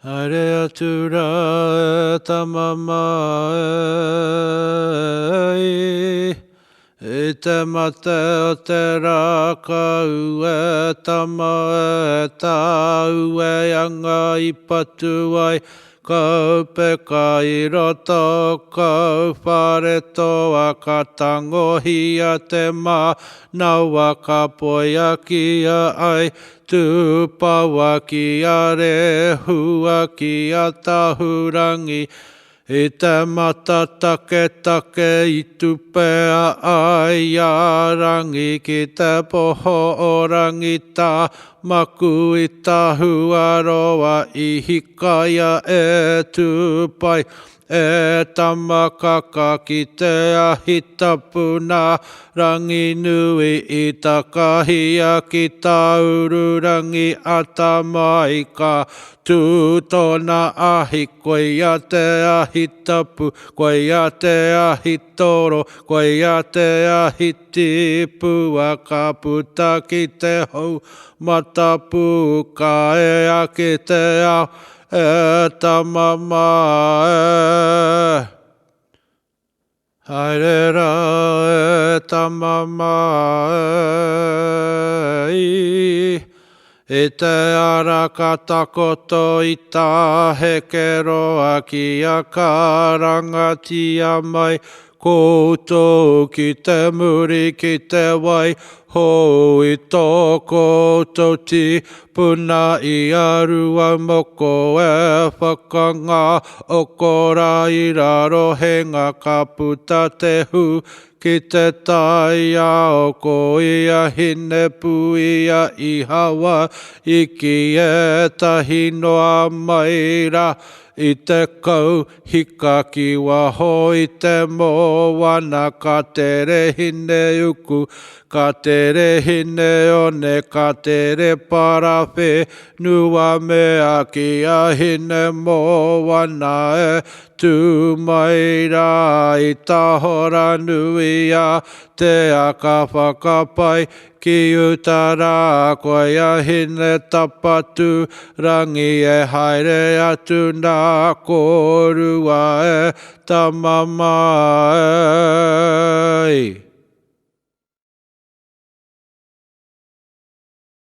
Haere atura e tama mai, I te mate o te rakau e tama e tau e anga I patu ai, kaupeka I roto, Kauwharetoa ka tangohia te manawa ka poia kia ai, Tupawa ki a Rehua ki a Tahurangi, I te mata taketake I tupea ai a Rangi ki te poho o Rangitamaku I Tahuaroa I hikaia e Tupai e Tamakaka ki te ahi tapu na Ranginui I takahia ki Taururangi-ata-mai ka tona ahi koe ia te ahi tapu, koe ia te ahi toro, koe ia te ahi tipua ka puta ki te hou matapu ka e a ki te ao e tama mai. Haere e tama mai. I te ara ka takoto I tā heke roa ki a ka Rangitamaku koutou ki Te Muri ki Te Waihou I tō koutou ti puna I arua moko e whakanga o kora I raro henga ka puta te hu ki te taia o ko ia hine puia I hawa iki e tahi noa maira I te kau hika ki waho I te moana ka te rehine uku ka te rehine one ka te re parawhe nua mea ki a hine moana e tumaira I Tahora-nui-atea ka whakapai ki utara koe a hine tapatu Rangi e haere atu nā korua e tama mai.